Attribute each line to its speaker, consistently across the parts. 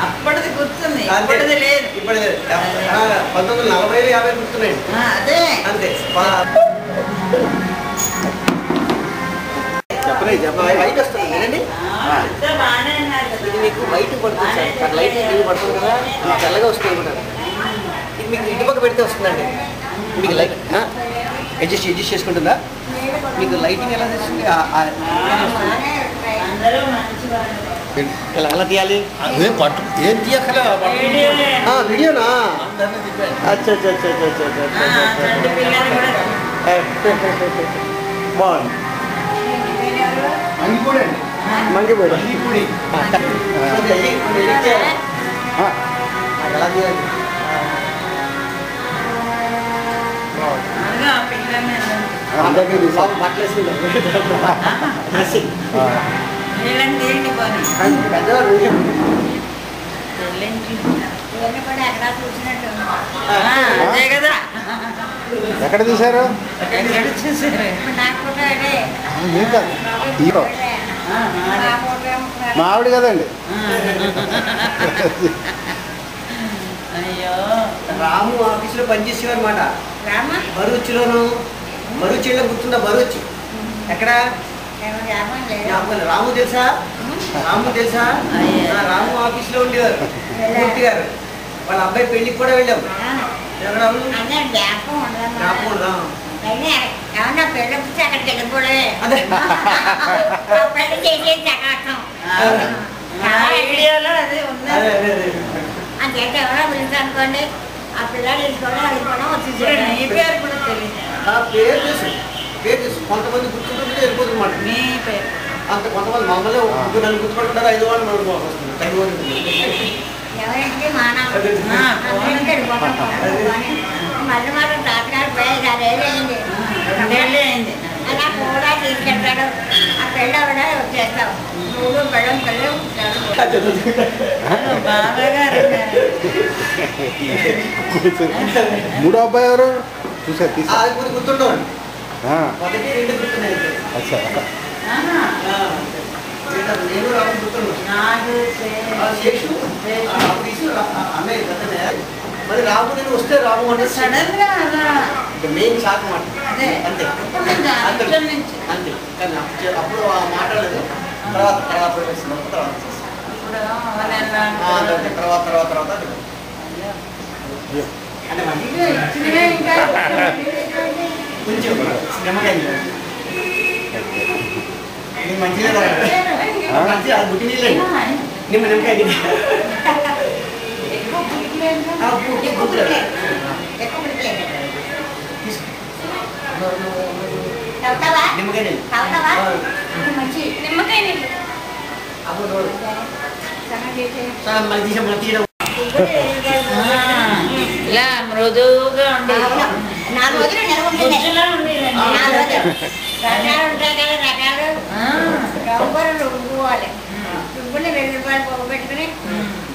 Speaker 1: అప్పటిది గుర్తుంది, ఇప్పటిది లేదు.
Speaker 2: ఇప్పుడు 1940 50 గుర్తున్నాయి.
Speaker 1: అదే
Speaker 2: అంతే. వైట్ వస్తుంది కదండి, ఇది మీకు వైట్ పడుతుంది సార్. లైట్ పడుతుంది కదా, తెల్లగా వస్తుంది కూడా. ఇది మీకు ఇటుపక్క పెడితే వస్తుందండి. మీకు లైట్ అడ్జస్ట్ చేసుకుంటుందా? మీకు లైటింగ్ ఎలా చేస్తుంది? ఎలా తీయాలి?
Speaker 3: ఏం తీయక్కల
Speaker 2: వీడియోనా? బాగుంది. మంగిపూడి ఎలా తీయాలి?
Speaker 3: ఎక్కడ తీశారు? మా ఆవిడ కదండి.
Speaker 1: అయ్యో,
Speaker 2: రాము ఆఫీసులో పనిచేసేవారు అనమాట. బరువుచ్చిలోను బరువుచ్చిలో గుర్తుందా? బరువుచ్చి ఎక్కడ? రాము తెలుసా? రాము తెలుసా? రాము ఆఫీస్లో ఉండేవారు మూర్తి గారు. వాళ్ళ అబ్బాయి పెళ్లికి కూడా వెళ్ళాము.
Speaker 4: అంతే ఎవరో పిలుస్తా అనుకోండి, ఆ పిల్లలు తీసుకోవడం అది కూడా వచ్చేసాడు.
Speaker 1: ఈ పేరు కూడా తెలియదు.
Speaker 2: పేరు తెలుసు, పేరు తెలుసు. కొంతమంది గుర్తుంటుంది, వెళ్ళిపోతుంది మాట.
Speaker 1: మీ పేరు
Speaker 2: అంత కొంతమంది మామూలు నన్ను గుర్తుపట్టుకుంటారు. 5 వాళ్ళు మనకు
Speaker 4: ఎవరింటికి మళ్ళీ మాత్రం తాతగారు పోయేది 6
Speaker 1: అయింది.
Speaker 4: అలా కూడా తీసుకెళ్తాడు. ఆ పెళ్ళి కూడా వచ్చేస్తాం. 3 పెళ్ళం పెళ్ళి
Speaker 3: మూడో అబ్బాయి ఎవరు చూసారు?
Speaker 2: గుర్తుండవు. మొదటి 2 గుర్తున్నాయి. నేను రాము గుర్తున్నాను. మరి రాము నేను వస్తే రాము అంటే
Speaker 1: సడన్ గా
Speaker 2: మెయిన్ షాక్ మాట. అంతే అంతే. కానీ అప్పుడు మాట్లాడలేదు. తర్వాత కొంచెం మంచిగా మంచిగా బుట్టి నీళ్ళు నిమ్మకాయ
Speaker 1: ఇలా మృదువుగా ఉండే
Speaker 4: 4 రోజులు నిలవ ఉంటాయి రకాలు రవ్వలు రుబ్బుకోవాలి. రుబ్బుని 2 రూపాయలు పోగొట్టుకుని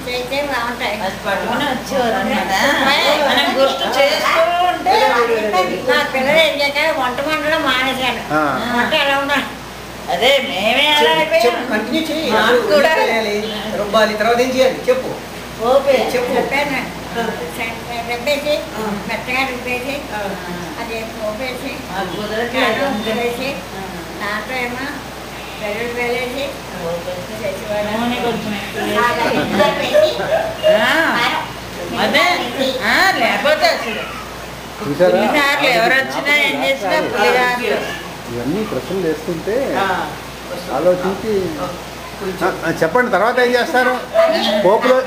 Speaker 4: చేస్తే బాగుంటాయి.
Speaker 1: పట్టుకుని వచ్చేవారు మనం గుర్తు చేస్తూ ఉంటే
Speaker 4: నా పిల్లలు ఏం చేశారు, వంట మంటలో మానేశాను. వంట ఎలా ఉండాలి?
Speaker 1: అదే మేమే అలా అయిపోయాం.
Speaker 2: కంటిన్యూ చేయాలి. రుబ్బాలి. తర్వాత ఏం చేయాలి చెప్పు.
Speaker 4: చెప్పాను. రుబ్బేసి మెత్తగా రుబ్బేసి అది పోపేసి వేసి దాంట్లో ఏమో పెరుగు వేసి
Speaker 1: అదే లేకపోతే అసలు పులిహార్లు ఎవరు వచ్చినా ఏం చేసినా పులిహార్లు
Speaker 3: ఇవన్నీ ప్రశ్నలు వేస్తుంటే ఆలోచించి చెప్పండి. తర్వాత ఏం చేస్తారు? పోపులో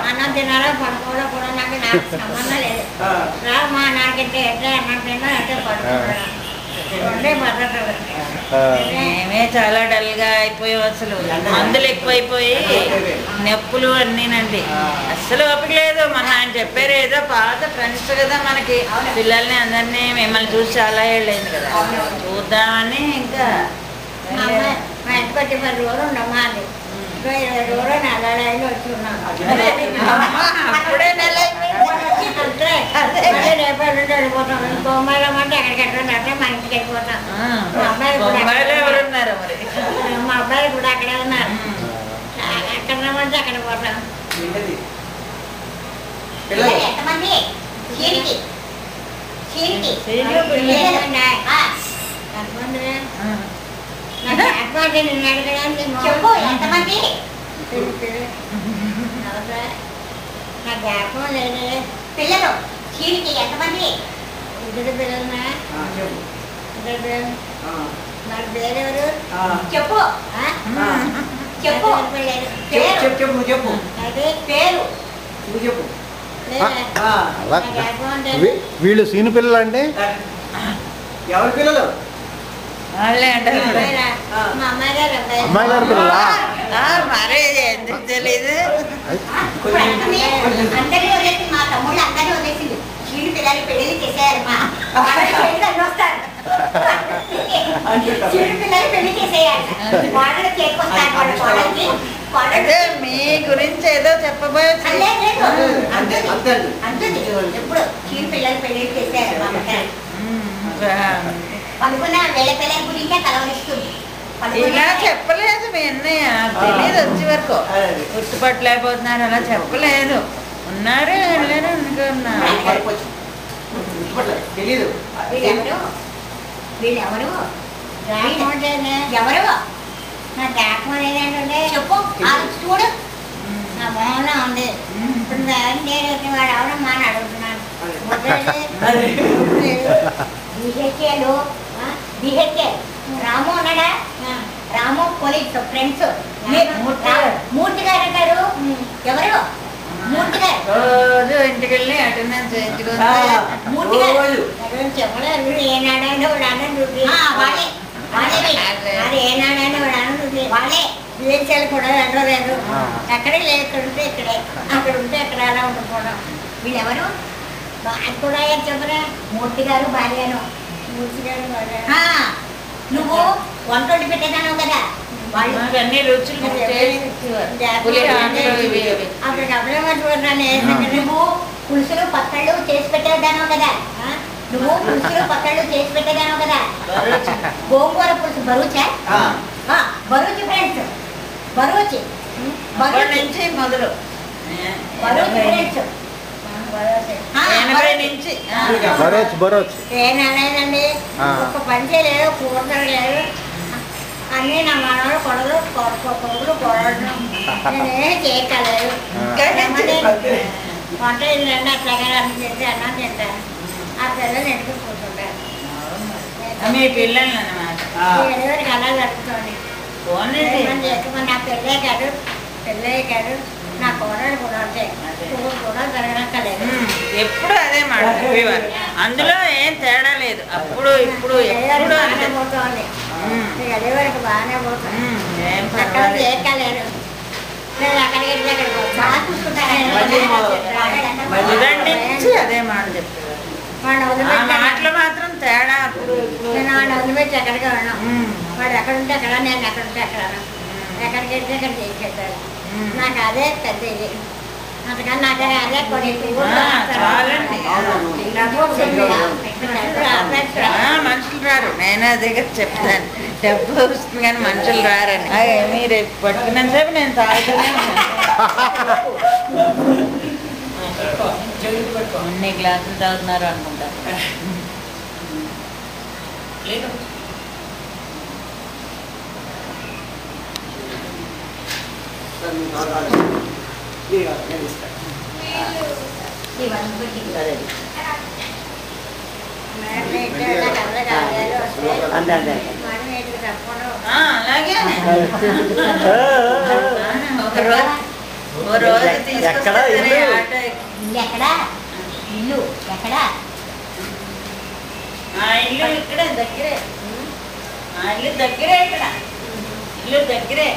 Speaker 4: అన్నం తినాలో పడుకోవడం కూడా నాకు సంబంధం లేదు. మా నాకంటే ఎట్లా అన్నం తిన్నా అంటే పడుకోవడం
Speaker 1: మేమే చాలా డల్ గా అయిపోయాం. అసలు మందులు ఎక్కువైపోయి నొప్పులు అన్నీనండి. అస్సలు ఓపిక లేదు. మన ఆయన చెప్పారు ఏదో పాత ఫ్రెండ్స్ కదా మనకి, పిల్లల్ని అందరినీ మిమ్మల్ని చూసి చాలా ఏళ్ళైంది కదా చూద్దామని. ఇంకా
Speaker 4: మా ఇంటికి వచ్చి 10 రోజులు ఉండమ్మా అది ఇంకా 20 రోజులు నెల లైన్లో వచ్చి ఉన్నాను.
Speaker 1: అప్పుడే నెల
Speaker 4: అంతే మళ్ళీ రేపు ఎల్లుండి వెళ్ళిపోతాం. బొమ్మాయిలో అంటే ఎక్కడికి ఎక్కడంటే మా ఇంటికి వెళ్ళిపోతాం. మా అబ్బాయి కూడా
Speaker 1: ఎవరున్నారు మరి?
Speaker 4: మా అబ్బాయి కూడా అక్కడే ఉన్నారు. ఎక్కడ రమ్మంటే అక్కడ పోతాం.
Speaker 2: పిల్లలు
Speaker 4: ఎంతమంది చీరికి చీరికి
Speaker 1: సీనియర్ పిల్లలు.
Speaker 4: ఎంతమంది నిన్ను అడగడానికి చెప్పు ఎంతమంది నా జ్ఞాపకం లేదు. పిల్లలు చీరికి ఎంతమంది? 2 పిల్లలున్నా. 2 పిల్లలు. మరి పేరెవరు చెప్పు చెప్పు
Speaker 2: చెప్పు చెప్పు నువ్వు చెప్పు
Speaker 4: అదే పేరు
Speaker 2: నువ్వు చెప్పు.
Speaker 3: అలా వీళ్ళు సీను పిల్లలు అంటే
Speaker 2: ఎవరి పిల్లలు?
Speaker 1: వాళ్ళే అంటారు.
Speaker 4: మా అమ్మాయి గారు
Speaker 3: అమ్మాయి గారు పిల్లలా?
Speaker 1: మరే ఎందుకు తెలీదు.
Speaker 4: అందరినీ వదిలేసి మా తమ్ముళ్ళు అందరినీ వదిలేసింది. చీడు పిల్లలు పెళ్లి చేసేయాలి. మా వస్తారు చీడు పిల్లలు పెళ్లి చేసేయాలి. వాళ్ళు చేరుకొస్తారు వాళ్ళ కోడలికి.
Speaker 1: అదే మీ గురించి ఏదో చెప్పబోయచ్చు.
Speaker 2: అంతే అంతే
Speaker 4: అంటుంది ఎప్పుడు చీడు పిల్లలు పెళ్లి చేసేయాలి. మా అమ్మగారు అనుకున్న వేళ పిల్లల గురించే కలవరిస్తుంది.
Speaker 1: ఇలా చెప్పలేదు మీ అన్నయ్య. తెలీదు వచ్చే వరకు గుర్తుపట్టలేకపోతున్నారు. అలా చెప్పలేదు. ఉన్నారు వెళ్ళారు అనుకున్నా.
Speaker 2: తెలీదు.
Speaker 4: వీళ్ళెవరు ఎవరు? నా జ్ఞాపకం లేదంటే చెప్పు చూడు. నా మొహంలో ఉంది. ఇప్పుడు నేను వాడు ఎవరమ్మా అని అడుగుతున్నాను. బిహెచ్ఎల్ రాము ఉన్నాడా? రాము కొలీగ్స్ ఫ్రెండ్స్. మూర్తి గారు అంటారు. ఎవరు? మూర్తి గారు
Speaker 1: రోజు ఇంటికి వెళ్ళి అటెండెన్స్
Speaker 4: మూర్తి గారు చెప్పలేదు. ఏనాడైనా వాడు అన్నది వాళ్ళే వాళ్ళే ఏనాడైనా వాడు అన్నది వాళ్ళే. బిహెచ్ఎల్ కూడా వెళ్ళలేదు. ఎక్కడే లేదు. ఇక్కడ ఉంటే ఇక్కడే, అక్కడ ఉంటే అక్కడ అలా ఉండిపోవడం. వీళ్ళెవరు? అది కూడా ఏం చెప్పరా? మూర్తి గారు భార్యను. మూర్తి గారు భార్య. నువ్వు వంట వండి పెట్టేదాను కదా. వాళ్ళు
Speaker 1: అన్ని రుచులు
Speaker 4: అక్కడికి అప్పుడే నువ్వు పులుసులు పచ్చళ్ళు చేసి పెట్టేదాను కదా. నువ్వు పులుసులు పచ్చళ్ళు చేసి పెట్టేదాను కదా. గోంగూర పులుసు బరువుచా? బరువుచి ఫ్రెండ్స్ బరువుచి
Speaker 1: నుంచి మొదలు
Speaker 4: బరువుచి ఫ్రెండ్స్
Speaker 1: నుంచి
Speaker 3: బరోచ్
Speaker 4: ఏనాడైందండి. ఒక పని చేయలేదు. కూరలు లేదు. అన్నీ నా మనవాళ్ళు కొడలు కొడుకులు కొడలు. నేనేం చేయగలేదు. వంట ఇల్లండి అట్లాగే అన్నం చేసి అన్నం తింటాను. ఆ పిల్లలు ఎందుకు కూర్చుంటారు.
Speaker 1: మీ పిల్లలు అన్నమాట.
Speaker 4: ఎవరికి అలా జరుగుతుంది. ఎక్కువ నా పెళ్ళే కాదు నా కోడలు కూడా ఉంటాయి. కూడా జరగనక్కలేదు.
Speaker 1: ఎప్పుడు అదే మాట చెప్పేవారు. అందులో ఏం తేడా లేదు. అప్పుడు ఇప్పుడు ఎప్పుడు
Speaker 4: బాగానే పోతుంది. అదే వరకు బాగానే పోతుంది. అక్కడ చేయక్కలేదు. నేను అక్కడికి వెళ్ళి అక్కడికి బాగా చూసుకుంటాను.
Speaker 1: అదే మాట చెప్పేవారు.
Speaker 4: వాడు
Speaker 1: మాటలు మాత్రం తేడా. అప్పుడు
Speaker 4: నేను వాడిని వదిలిపెట్టి ఎక్కడికి వెళ్ళాం. వాడు ఎక్కడుంటే అక్కడ, నేను ఎక్కడుంటే అక్కడ. ఎక్కడికి వెళ్తే అక్కడ చేసేసాడు. నాకు అదే పెద్ద ఇది. అందుకని నాకు అదే కొన్ని
Speaker 1: మనుషులు రారు. నేను అదే చెప్తాను. డబ్బు వస్తుంది కానీ మనుషులు రారని. మీరు పట్టుకున్నంత సేపు నేను తాగుతూనే అన్ని గ్లాసులు తాగుతున్నారు అనుకుంటా. అలాగే ఓ రోజు
Speaker 2: ఎక్కడ
Speaker 4: ఎక్కడా ఇల్లు ఎక్కడా?
Speaker 1: ఇల్లు ఇక్కడే దగ్గరే. ఇల్లు దగ్గరే. ఇక్కడ ఇల్లు దగ్గరే.